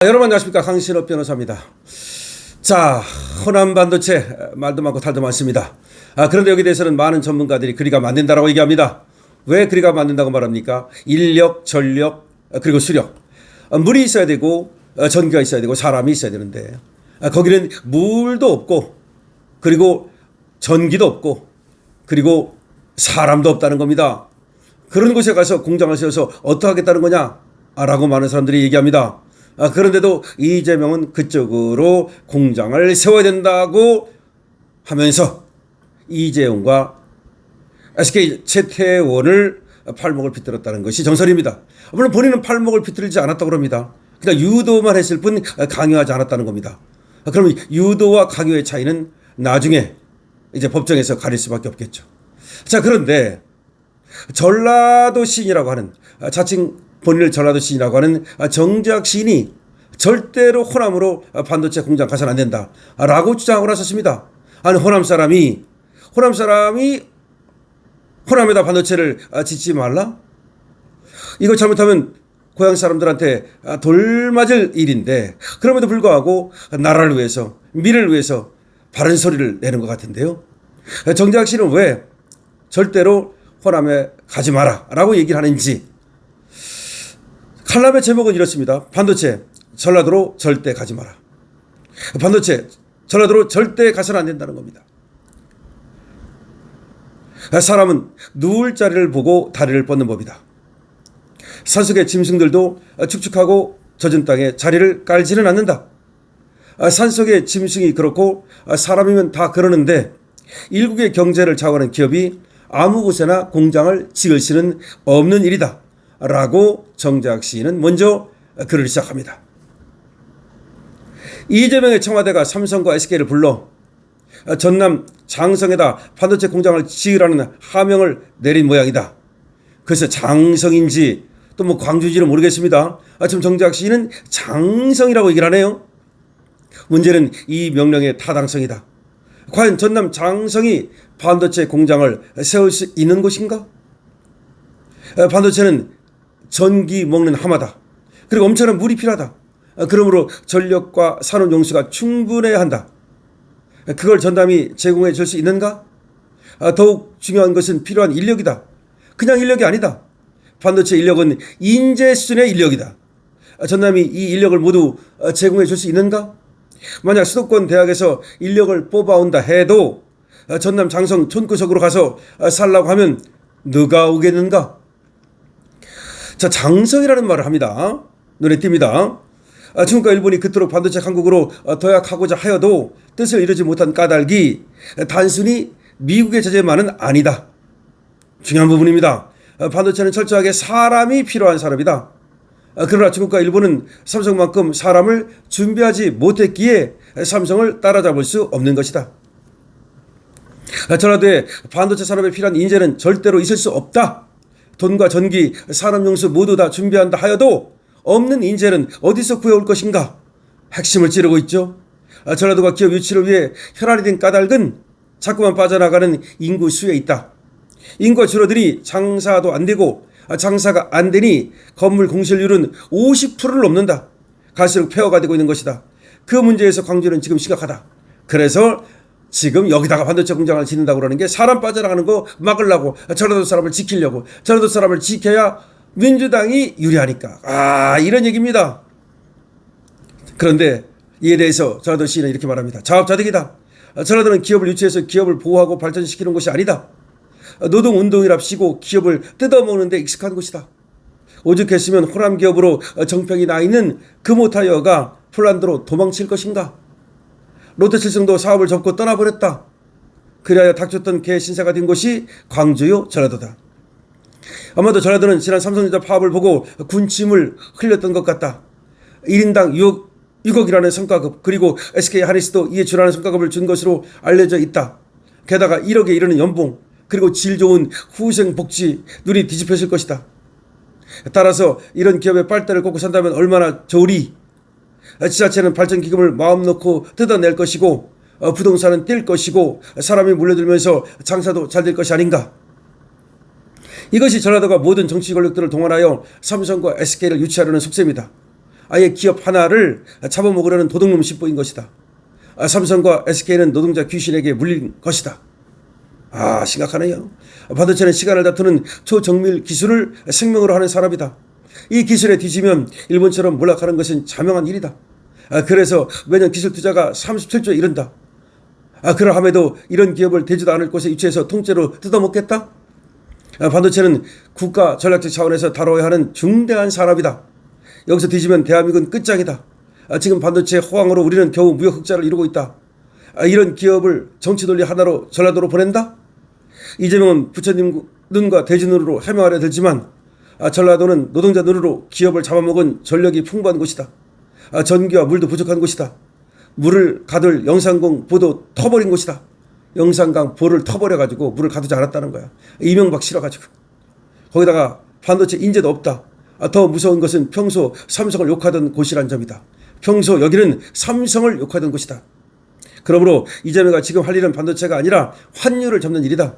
여러분 안녕하십니까, 강신업 변호사입니다. 자, 호남 반도체 말도 많고 탈도 많습니다. 그런데 여기 대해서는 많은 전문가들이 그리가 안 된다라고 얘기합니다. 왜 그리가 안 된다고 말합니까? 인력, 전력, 그리고 수력. 물이 있어야 되고 전기가 있어야 되고 사람이 있어야 되는데 거기는 물도 없고 그리고 전기도 없고 그리고 사람도 없다는 겁니다. 그런 곳에 가서 공장을 세워서 어떻게 하겠다는 거냐라고 많은 사람들이 얘기합니다. 그런데도 이재명은 그쪽으로 공장을 세워야 된다고 하면서 이재용과 SK 채태원을 팔목을 비틀었다는 것이 정설입니다. 물론 본인은 팔목을 비틀지 않았다고 합니다. 그냥 유도만 했을 뿐 강요하지 않았다는 겁니다. 그러면 유도와 강요의 차이는 나중에 이제 법정에서 가릴 수밖에 없겠죠. 자, 그런데 전라도 시인이라고 하는 자칭 본인을 전라도 시인이라고 하는 정재학 시인이 절대로 호남으로 반도체 공장 가서는 안 된다라고 주장을 하셨습니다. 아니, 호남 사람이 호남에다 반도체를 짓지 말라? 이거 잘못하면 고향 사람들한테 돌맞을 일인데, 그럼에도 불구하고 나라를 위해서, 미래를 위해서 바른 소리를 내는 것 같은데요. 정재학 씨는 왜 절대로 호남에 가지 마라 라고 얘기를 하는지. 칼럼의 제목은 이렇습니다. 반도체 전라도로 절대 가지 마라. 반도체 전라도로 절대 가서는 안 된다는 겁니다. 사람은 누울 자리를 보고 다리를 뻗는 법이다. 산속의 짐승들도 축축하고 젖은 땅에 자리를 깔지는 않는다. 산속의 짐승이 그렇고 사람이면 다 그러는데 일국의 경제를 좌우하는 기업이 아무 곳에나 공장을 지을 수는 없는 일이다 라고 정재학 시인은 먼저 글을 시작합니다. 이재명의 청와대가 삼성과 SK를 불러 전남 장성에다 반도체 공장을 지으라는 하명을 내린 모양이다. 그래서 장성인지 또 뭐 광주인지는 모르겠습니다. 지금 정재학 시인은 장성이라고 얘기를 하네요. 문제는 이 명령의 타당성이다. 과연 전남 장성이 반도체 공장을 세울 수 있는 곳인가? 반도체는 전기 먹는 하마다. 그리고 엄청난 물이 필요하다. 그러므로 전력과 산업 용수가 충분해야 한다. 그걸 전남이 제공해 줄 수 있는가? 더욱 중요한 것은 필요한 인력이다. 그냥 인력이 아니다. 반도체 인력은 인재 수준의 인력이다. 전남이 이 인력을 모두 제공해 줄 수 있는가? 만약 수도권 대학에서 인력을 뽑아온다 해도 전남 장성 촌구석으로 가서 살라고 하면 누가 오겠는가? 자, 장성이라는 말을 합니다. 눈에 띕니다. 중국과 일본이 그토록 반도체 강국으로 도약하고자 하여도 뜻을 이루지 못한 까닭이 단순히 미국의 제재만은 아니다. 중요한 부분입니다. 반도체는 철저하게 사람이 필요한 산업이다. 그러나 중국과 일본은 삼성만큼 사람을 준비하지 못했기에 삼성을 따라잡을 수 없는 것이다. 전라도에 반도체 산업에 필요한 인재는 절대로 있을 수 없다. 돈과 전기, 산업용수 모두 다 준비한다 하여도 없는 인재는 어디서 구해올 것인가? 핵심을 찌르고 있죠. 전라도가 기업 유치를 위해 혈안이 된 까닭은 자꾸만 빠져나가는 인구 수에 있다. 인구가 줄어드니 장사도 안 되고 장사가 안 되니 건물 공실률은 50%를 넘는다. 갈수록 폐허가 되고 있는 것이다. 그 문제에서 광주는 지금 심각하다. 그래서 지금 여기다가 반도체 공장을 짓는다고 그러는 게 사람 빠져나가는 거 막으려고, 전라도 사람을 지키려고, 전라도 사람을 지켜야 민주당이 유리하니까. 이런 얘기입니다. 그런데 이에 대해서 전라도 시인은 이렇게 말합니다. 자업자득이다. 전라도는 기업을 유치해서 기업을 보호하고 발전시키는 곳이 아니다. 노동운동이랍시고 기업을 뜯어먹는 데 익숙한 곳이다. 오죽했으면 호남 기업으로 정평이 나 있는 금호타이어가 폴란드로 도망칠 것인가? 롯데칠성도 사업을 접고 떠나버렸다. 그리하여 닥쳤던 개 신사가 된 곳이 광주요 전라도다. 아마도 전라도는 지난 삼성전자 파업을 보고 군침을 흘렸던 것 같다. 1인당 6억이라는 성과급, 그리고 SK 하이닉스도 이에 준하는 성과급을 준 것으로 알려져 있다. 게다가 1억에 이르는 연봉, 그리고 질 좋은 후생 복지, 눈이 뒤집혀질 것이다. 따라서 이런 기업에 빨대를 꽂고 산다면 얼마나 좋으리. 지자체는 발전기금을 마음 놓고 뜯어낼 것이고 부동산은 뛸 것이고 사람이 몰려들면서 장사도 잘 될 것이 아닌가. 이것이 전라도가 모든 정치 권력들을 동원하여 삼성과 SK를 유치하려는 속셈이다. 아예 기업 하나를 잡아먹으려는 도둑놈 심보인 것이다. 삼성과 SK는 노동자 귀신에게 물린 것이다. 심각하네요. 반도체는 시간을 다투는 초정밀 기술을 생명으로 하는 산업이다. 이 기술에 뒤지면 일본처럼 몰락하는 것은 자명한 일이다. 그래서 매년 기술 투자가 37조에 이른다. 그러함에도 이런 기업을 대지도 않을 곳에 유치해서 통째로 뜯어먹겠다? 반도체는 국가 전략적 차원에서 다뤄야 하는 중대한 산업이다. 여기서 뒤지면 대한민국은 끝장이다. 지금 반도체 호황으로 우리는 겨우 무역 흑자를 이루고 있다. 이런 기업을 정치 논리 하나로 전라도로 보낸다? 이재명은 부처님 눈과 돼지 눈으로 해명하려 들지만 전라도는 노동자 눈으로 기업을 잡아먹은 전력이 풍부한 곳이다. 전기와 물도 부족한 곳이다. 물을 가둘 영산공 보도 터버린 곳이다. 영산강 보를 터버려가지고 물을 가두지 않았다는 거야. 이명박 싫어가지고. 거기다가 반도체 인재도 없다. 더 무서운 것은 평소 삼성을 욕하던 곳이란 점이다. 평소 여기는 삼성을 욕하던 곳이다. 그러므로 이재명이 지금 할 일은 반도체가 아니라 환율을 잡는 일이다.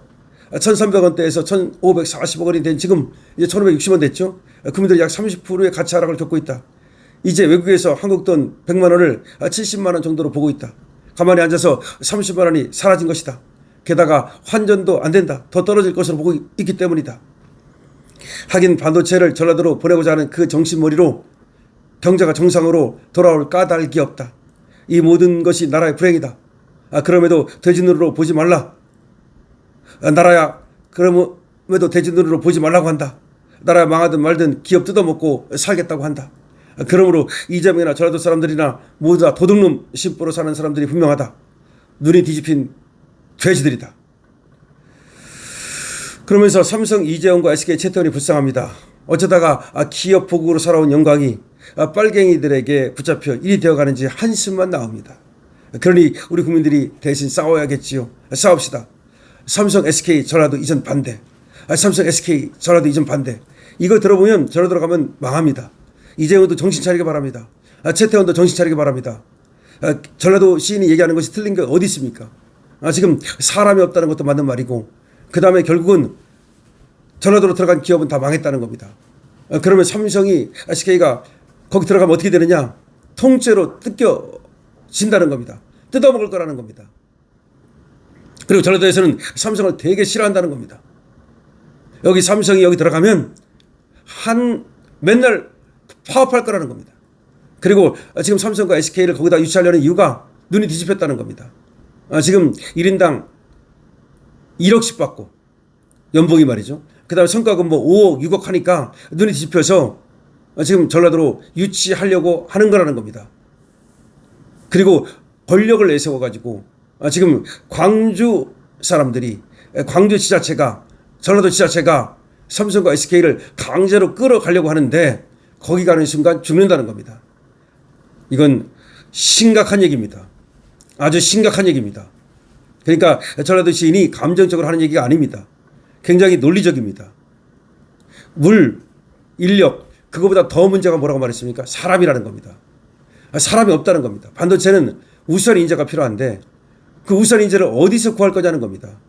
1,300원대에서 1,540억 원이 된 지금 이제 1,560원 됐죠. 국민들이 약 30%의 가치 하락을 겪고 있다. 이제 외국에서 한국 돈 100만 원을 70만 원 정도로 보고 있다. 가만히 앉아서 30만 원이 사라진 것이다. 게다가 환전도 안 된다. 더 떨어질 것으로 보고 있기 때문이다. 하긴 반도체를 전라도로 보내고자 하는 그 정신머리로 경제가 정상으로 돌아올 까닭이 없다. 이 모든 것이 나라의 불행이다. 그럼에도 돼지 눈으로 보지 말라. 나라야 그럼에도 돼지 눈으로 보지 말라고 한다. 나라야 망하든 말든 기업 뜯어먹고 살겠다고 한다. 그러므로 이재명이나 전라도 사람들이나 모두 다 도둑놈 심보로 사는 사람들이 분명하다. 눈이 뒤집힌 돼지들이다. 그러면서 삼성 이재용과 SK 최태원이 불쌍합니다. 어쩌다가 기업 보국으로 살아온 영광이 빨갱이들에게 붙잡혀 일이 되어가는지 한숨만 나옵니다. 그러니 우리 국민들이 대신 싸워야겠지요. 싸웁시다. 삼성 SK 전라도 이전 반대. 삼성 SK 전라도 이전 반대. 이거 들어보면 전라도로 가면 망합니다. 이재용도 정신 차리기 바랍니다. 최태원도 정신 차리기 바랍니다. 전라도 시인이 얘기하는 것이 틀린 게 어디 있습니까? 지금 사람이 없다는 것도 맞는 말이고 그 다음에 결국은 전라도로 들어간 기업은 다 망했다는 겁니다. 그러면 삼성이 SK가 거기 들어가면 어떻게 되느냐? 통째로 뜯겨진다는 겁니다. 뜯어먹을 거라는 겁니다. 그리고 전라도에서는 삼성을 되게 싫어한다는 겁니다. 여기 삼성이 여기 들어가면 맨날 파업할 거라는 겁니다. 그리고 지금 삼성과 SK를 거기다 유치하려는 이유가 눈이 뒤집혔다는 겁니다. 지금 1인당 1억씩 받고 연봉이 말이죠. 그 다음에 성과금 5억 6억 하니까 눈이 뒤집혀서 지금 전라도로 유치하려고 하는 거라는 겁니다. 그리고 권력을 내세워가지고 지금 광주 사람들이 광주 지자체가 전라도 지자체가 삼성과 SK를 강제로 끌어가려고 하는데 거기 가는 순간 죽는다는 겁니다. 이건 심각한 얘기입니다. 아주 심각한 얘기입니다. 그러니까 전라도 시인이 감정적으로 하는 얘기가 아닙니다. 굉장히 논리적입니다. 물, 인력, 그거보다 더 문제가 뭐라고 말했습니까? 사람이라는 겁니다. 사람이 없다는 겁니다. 반도체는 우수한 인재가 필요한데 그 우수한 인재를 어디서 구할 거냐는 겁니다.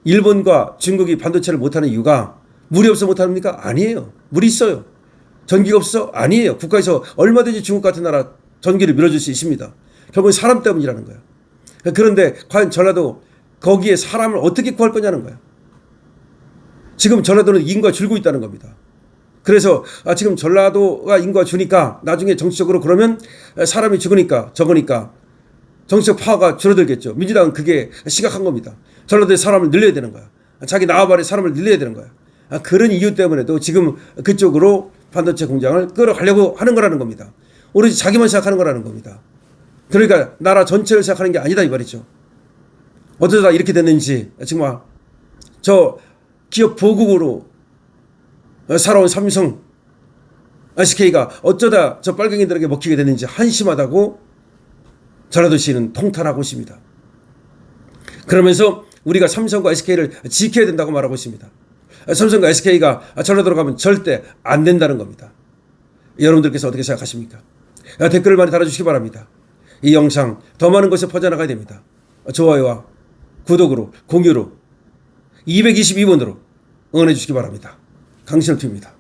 일본과 중국이 반도체를 못하는 이유가 물이 없어 못합니까? 아니에요. 물이 있어요. 전기가 없어? 아니에요. 국가에서 얼마든지 중국 같은 나라 전기를 밀어줄 수 있습니다. 결국은 사람 때문이라는 거예요. 그런데 과연 전라도 거기에 사람을 어떻게 구할 거냐는 거예요. 지금 전라도는 인구가 줄고 있다는 겁니다. 그래서 지금 전라도가 인구가 주니까 나중에 정치적으로 그러면 사람이 적으니까 정치적 파워가 줄어들겠죠. 민주당은 그게 심각한 겁니다. 전라도에 사람을 늘려야 되는 거야. 자기 나와바리 사람을 늘려야 되는 거야. 그런 이유 때문에도 지금 그쪽으로 반도체 공장을 끌어가려고 하는 거라는 겁니다. 오로지 자기만 생각하는 거라는 겁니다. 그러니까 나라 전체를 생각하는 게 아니다 이 말이죠. 어쩌다 이렇게 됐는지 정말 저 기업 보국으로 살아온 삼성 SK가 어쩌다 저 빨갱이들에게 먹히게 됐는지 한심하다고 전라도 시는 통탄하고 있습니다. 그러면서 우리가 삼성과 SK를 지켜야 된다고 말하고 있습니다. 삼성과 SK가 전라도로 가면 절대 안 된다는 겁니다. 여러분들께서 어떻게 생각하십니까? 댓글을 많이 달아주시기 바랍니다. 이 영상 더 많은 곳에 퍼져나가야 됩니다. 좋아요와 구독으로 공유로 222번으로 응원해 주시기 바랍니다. 강신호 TV입니다.